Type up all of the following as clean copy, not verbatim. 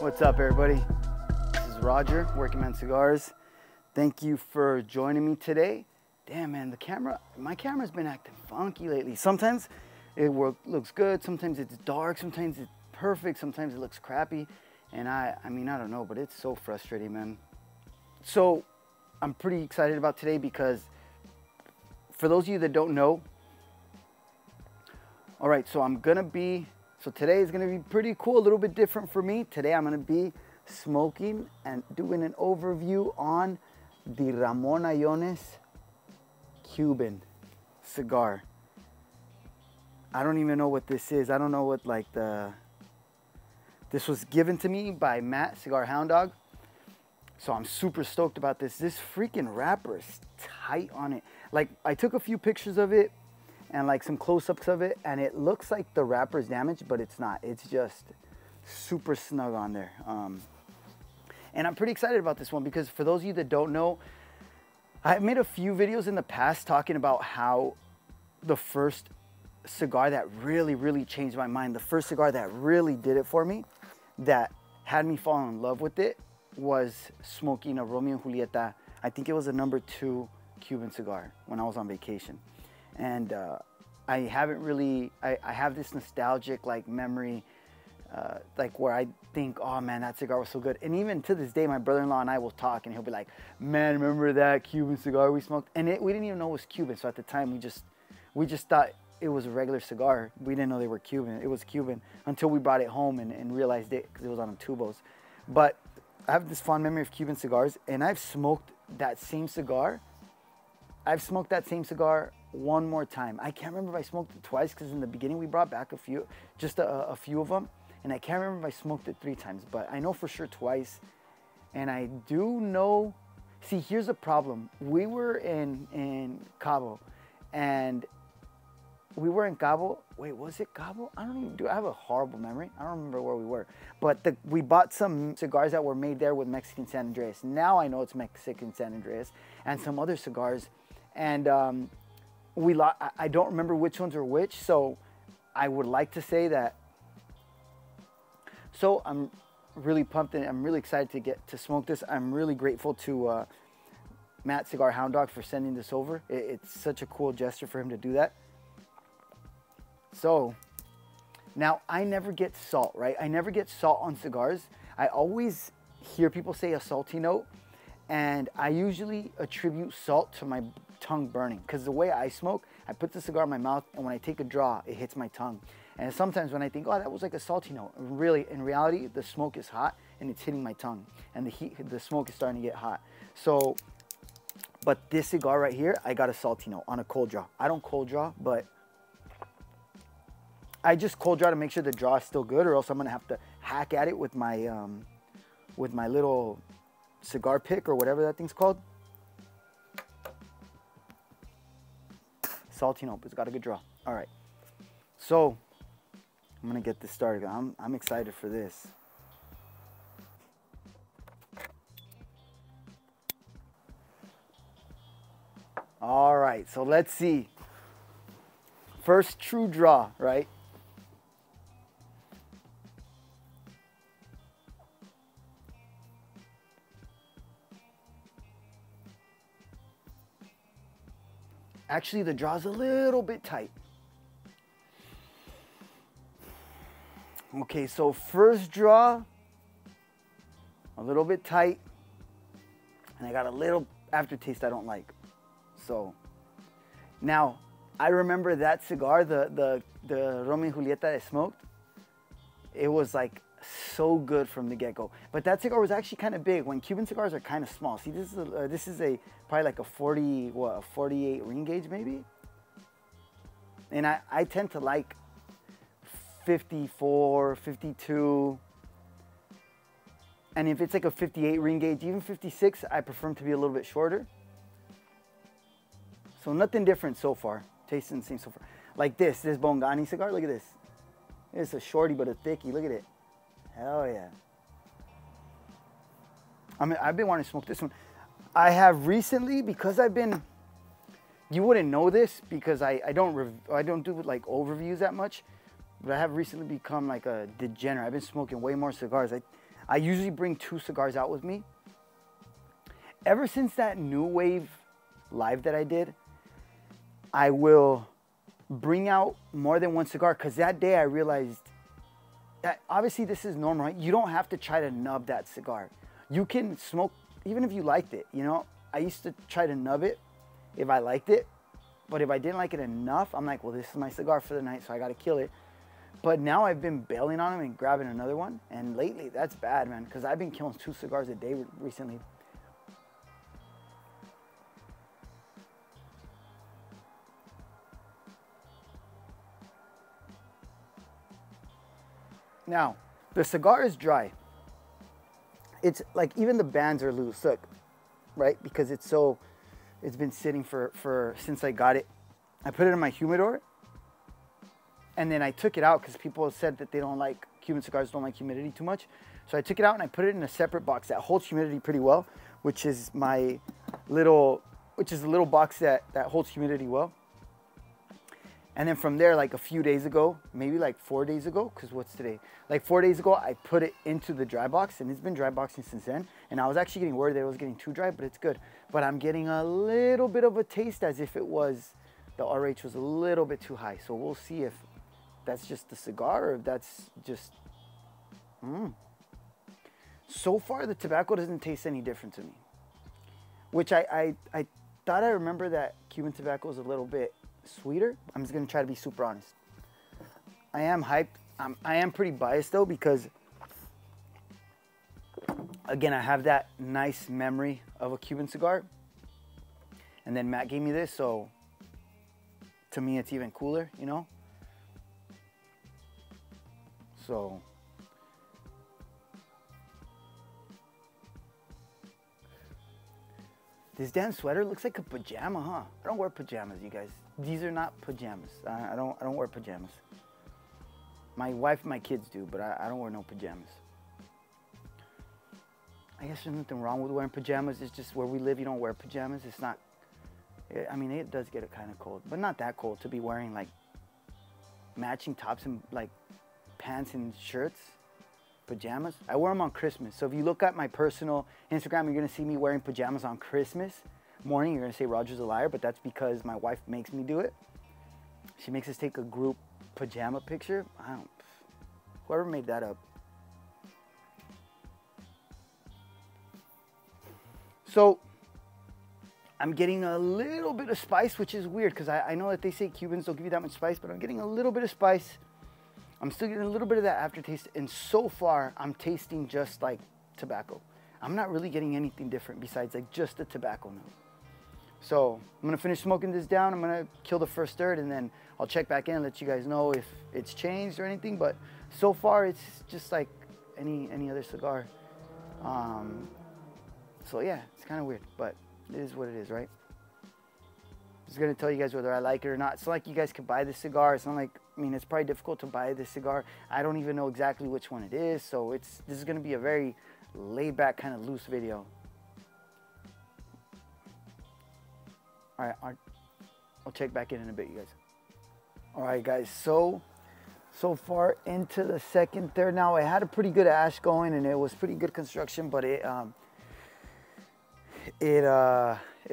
What's up, everybody? This is Roger, Working Man Cigars. Thank you for joining me today. Damn, man, my camera's been acting funky lately. Sometimes it looks good, sometimes it's dark, sometimes it's perfect, sometimes it looks crappy. And I mean, I don't know, but it's so frustrating, man. So I'm pretty excited about today because for those of you that don't know, all right, so today is gonna be pretty cool, a little bit different for me. Today I'm gonna be smoking and doing an overview on the Ramon Allones Cuban cigar. I don't even know what this is. I don't know what this was given to me by Matt, Cigar Hound Dog. So I'm super stoked about this. This freaking wrapper is tight on it. Like, I took a few pictures of it and like some close-ups of it, and it looks like the wrapper is damaged, but it's not. It's just super snug on there. And I'm pretty excited about this one because for those of you that don't know, I've made a few videos in the past talking about how the first cigar that really changed my mind, the first cigar that really did it for me, that had me fall in love with it, was smoking a Romeo and Julieta. I think it was a #2 Cuban cigar when I was on vacation. And I haven't really, I have this nostalgic like memory, like where I think, oh man, that cigar was so good. And even to this day, my brother-in-law and I will talk and he'll be like, man, remember that Cuban cigar we smoked? And we didn't even know it was Cuban. So at the time we just thought it was a regular cigar. We didn't know they were Cuban. It was Cuban until we brought it home and realized it because it was on tubos. But I have this fond memory of Cuban cigars, and I've smoked that same cigar. I've smoked that same cigar one more time. I can't remember if I smoked it twice because in the beginning we brought back a few of them. And I can't remember if I smoked it 3 times, but I know for sure twice. And I do know, see, here's the problem. We were in Cabo, and we were in Cabo. Wait, was it Cabo? I have a horrible memory. I don't remember where we were. But we bought some cigars that were made there with Mexican San Andreas. Now I know it's Mexican San Andreas and some other cigars. And I don't remember which ones were which. So I would like to say that. So I'm really pumped and I'm really excited to get to smoke this. I'm really grateful to Matt, Cigar Hound Dog, for sending this over. It's such a cool gesture for him to do that. So now I never get salt, right? I never get salt on cigars. I always hear people say a salty note, and I usually attribute salt to my tongue burning, because the way I smoke, I put the cigar in my mouth, and when I take a draw, it hits my tongue. And sometimes when I think, oh, that was like a salty note, really, in reality, the smoke is hot and it's hitting my tongue, and the smoke is starting to get hot. So, but this cigar right here, I got a salty note on a cold draw. I don't cold draw, but I just cold draw to make sure the draw is still good, or else I'm gonna have to hack at it with my little cigar pick or whatever that thing's called. Salty note, but it's got a good draw. All right, so I'm gonna get this started. I'm excited for this. All right, so let's see. First true draw, right? Actually, the draw's a little bit tight. Okay, so first draw, a little bit tight, and I got a little aftertaste I don't like. So now I remember that cigar, the Romeo and Julieta I smoked. It was like so good from the get-go. But that cigar was actually kind of big. When Cuban cigars are kind of small. See, this is probably like a 48 ring gauge maybe. And I tend to like 54, 52. And if it's like a 58 ring gauge, even 56, I prefer them to be a little bit shorter. So nothing different so far. Tasting the same so far. Like this Bongani cigar, look at this. It's a shorty but a thickie, look at it. Hell yeah. I mean, I've been wanting to smoke this one. I have recently, because I've been, you wouldn't know this because I don't do like overviews that much, but I have recently become like a degenerate. I've been smoking way more cigars. I usually bring 2 cigars out with me. Ever since that New Wave live that I did, I will bring out more than 1 cigar, because that day I realized that obviously this is normal, right? You don't have to try to nub that cigar. You can smoke, even if you liked it, you know? I used to try to nub it if I liked it, but if I didn't like it enough, I'm like, well, this is my cigar for the night, so I gotta kill it. But now I've been bailing on them and grabbing another one, and lately that's bad, man, because I've been killing 2 cigars a day recently. Now, the cigar is dry. It's like, even the bands are loose, look, right? Because it's been sitting since I got it. I put it in my humidor, and then I took it out because people said that they don't like, Cuban cigars don't like humidity too much. So I took it out and I put it in a separate box that holds humidity pretty well, which is a little box that holds humidity well. And then from there, like a few days ago, maybe like 4 days ago, because what's today? Like 4 days ago, I put it into the dry box, and it's been dry boxing since then. And I was actually getting worried that it was getting too dry, but it's good. But I'm getting a little bit of a taste as if it was, the RH was a little bit too high. So we'll see if that's just the cigar or if that's just, So far, the tobacco doesn't taste any different to me. Which I thought I remember that Cuban tobacco is a little bit sweeter. I'm just gonna try to be super honest. I am hyped. I am pretty biased though, because again, I have that nice memory of a Cuban cigar, and then Matt gave me this, so to me it's even cooler, you know. So this damn sweater looks like a pajama, huh? I don't wear pajamas, you guys. These are not pajamas. I don't wear pajamas. My wife and my kids do, but I don't wear no pajamas. I guess there's nothing wrong with wearing pajamas. It's just where we live, you don't wear pajamas. It's not, I mean, it does get kind of cold, but not that cold to be wearing like matching tops and like pants and shirts. Pajamas. I wear them on Christmas. So if you look at my personal Instagram, you're going to see me wearing pajamas on Christmas morning. You're going to say Roger's a liar, but that's because my wife makes me do it. She makes us take a group pajama picture. Whoever made that up. So I'm getting a little bit of spice, which is weird because I know that they say Cubans don't give you that much spice, but I'm getting a little bit of spice. I'm still getting a little bit of that aftertaste, and so far, I'm tasting just like tobacco. I'm not really getting anything different besides like just the tobacco note. So I'm gonna finish smoking this down. I'm gonna kill the first third, and then I'll check back in and let you guys know if it's changed or anything. But so far, it's just like any other cigar. So yeah, it's kind of weird, but it is what it is, right? I'm just gonna tell you guys whether I like it or not. It's not like you guys could buy this cigar. It's not like, I mean, it's probably difficult to buy this cigar. I don't even know exactly which one it is, so this is gonna be a very laid back, kind of loose video. All right, I'll check back in a bit, you guys. All right, guys, so far into the second third now. I had a pretty good ash going, and it was pretty good construction, but it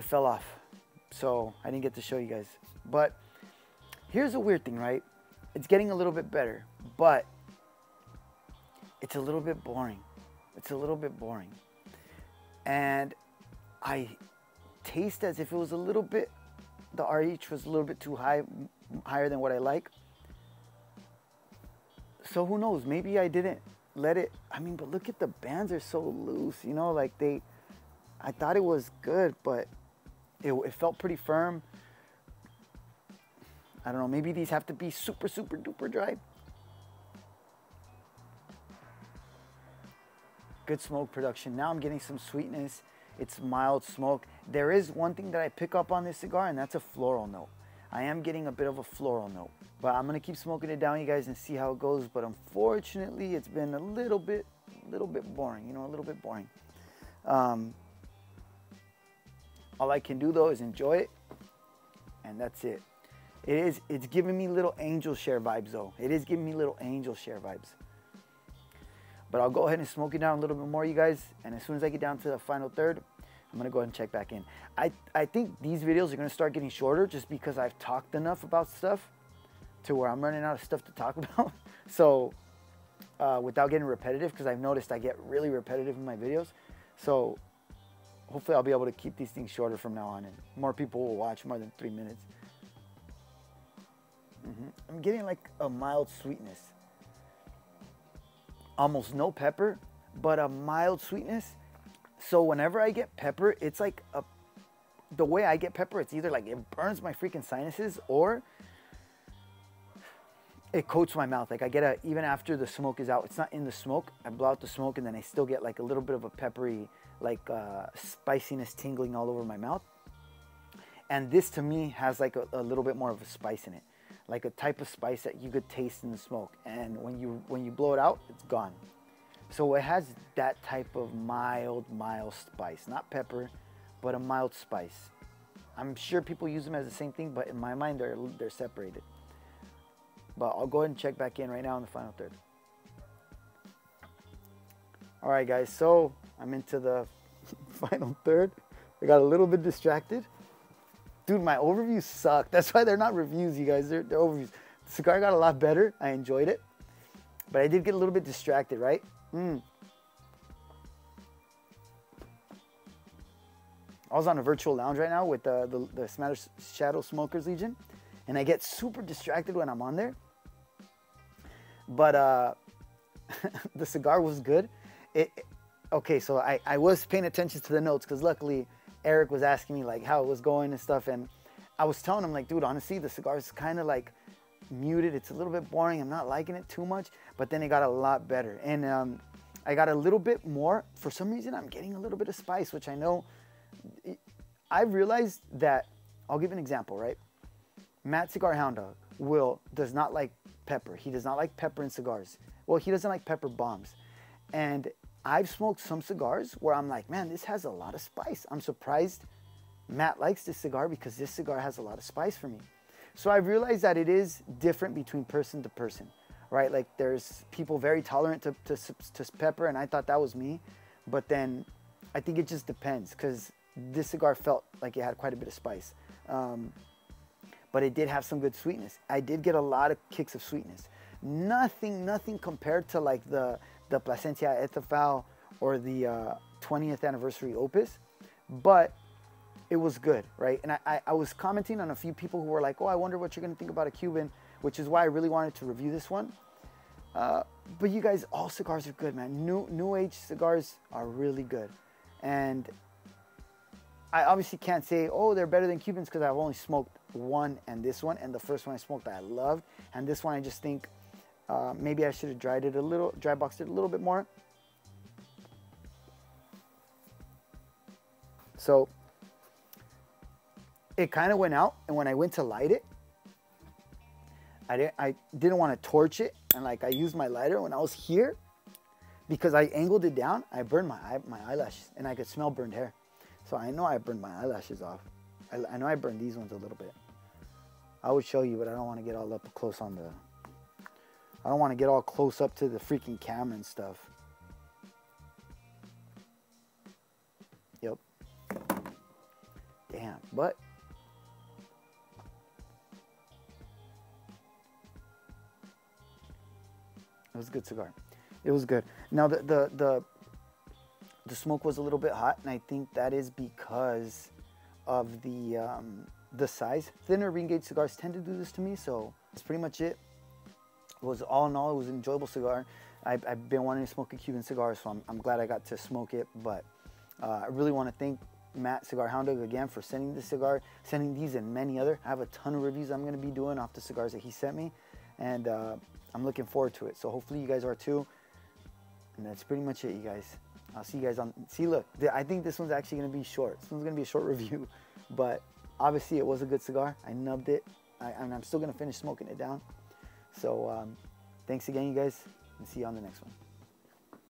fell off. So I didn't get to show you guys. But here's a weird thing, right? It's getting a little bit better, but it's a little bit boring. It's a little bit boring. And I taste as if it was a little bit, the RH was a little bit too high, higher than what I like. So who knows? Maybe I didn't let it, I mean, but look at the bands are so loose, you know, like I thought it was good, but it felt pretty firm. I don't know, maybe these have to be super, super duper dry. Good smoke production. Now I'm getting some sweetness. It's mild smoke. There is one thing that I pick up on this cigar, and that's a floral note. I am getting a bit of a floral note, but I'm gonna keep smoking it down, you guys, and see how it goes. But unfortunately, it's been a little bit boring, you know, a little bit boring. All I can do though is enjoy it, and that's it. It's giving me little angel share vibes though. It is giving me little angel share vibes. But I'll go ahead and smoke it down a little bit more, you guys. And as soon as I get down to the final third, I'm going to go ahead and check back in. I think these videos are going to start getting shorter just because I've talked enough about stuff to where I'm running out of stuff to talk about. So without getting repetitive, because I've noticed I get really repetitive in my videos. So hopefully I'll be able to keep these things shorter from now on, and more people will watch more than 3 minutes. I'm getting like a mild sweetness. Almost no pepper, but a mild sweetness. So whenever I get pepper, it's like the way I get pepper, it's either like it burns my freaking sinuses or it coats my mouth. Like I get even after the smoke is out, it's not in the smoke, I blow out the smoke and then I still get like a little bit of a peppery, like spiciness tingling all over my mouth. And this to me has like a little bit more of a spice in it. Like a type of spice that you could taste in the smoke. And when you blow it out, it's gone. So it has that type of mild spice. Not pepper, but a mild spice. I'm sure people use them as the same thing, but in my mind, they're separated. But I'll go ahead and check back in right now in the final third. All right, guys, so I'm into the final third. I got a little bit distracted. Dude, my overviews suck. That's why they're not reviews, you guys. They're overviews. The cigar got a lot better. I enjoyed it. But I did get a little bit distracted, right? I was on a virtual lounge right now with the Shadow Smokers Legion. And I get super distracted when I'm on there. But the cigar was good. Okay, so I was paying attention to the notes because luckily Eric was asking me like how it was going and stuff, and I was telling him like, dude, honestly, the cigar is kind of like muted. It's a little bit boring. I'm not liking it too much, but then it got a lot better, and I got a little bit more. For some reason, I'm getting a little bit of spice, which I know. I realized that. I'll give an example, right? Matt Cigar Hound Dog does not like pepper. He does not like pepper in cigars. Well, he doesn't like pepper bombs, and I've smoked some cigars where I'm like, man, this has a lot of spice. I'm surprised Matt likes this cigar because this cigar has a lot of spice for me. So I've realized that it is different between person to person, right? Like there's people very tolerant to pepper, and I thought that was me. But then I think it just depends because this cigar felt like it had quite a bit of spice. But it did have some good sweetness. I did get a lot of kicks of sweetness. Nothing compared to like the Plasencia Etafal or the 20th anniversary Opus, but it was good, right? And I was commenting on a few people who were like, oh, I wonder what you're gonna think about a Cuban, which is why I really wanted to review this one. But you guys, all cigars are good, man. New age cigars are really good. And I obviously can't say, oh, they're better than Cubans because I've only smoked one and this one, and the first one I smoked I loved, and this one I just think maybe I should have dry boxed it a little bit more. So it kind of went out, and when I went to light it, I didn't want to torch it, and like I used my lighter when I was here because I angled it down. I burned my eyelashes, and I could smell burned hair. So I know I burned my eyelashes off. I know I burned these ones a little bit. I would show you, but I don't want to get all up close on the... I don't want to get all close up to the freaking camera and stuff. Yep. Damn, but... it was a good cigar. It was good. Now, the smoke was a little bit hot, and I think that is because of the size. Thinner ring gauge cigars tend to do this to me, so that's pretty much it. It was all in all, it was an enjoyable cigar. I've been wanting to smoke a Cuban cigar, so I'm glad I got to smoke it. But I really want to thank Matt Cigar Hound Dog again for sending this cigar, sending these and many other. I have a ton of reviews I'm going to be doing off the cigars that he sent me, and I'm looking forward to it. So hopefully you guys are too. And that's pretty much it, you guys. I'll see you guys on... See, look, I think this one's actually going to be short. This one's going to be a short review, but obviously it was a good cigar. I nubbed it, and I'm still going to finish smoking it down. So thanks again, you guys, and see you on the next one.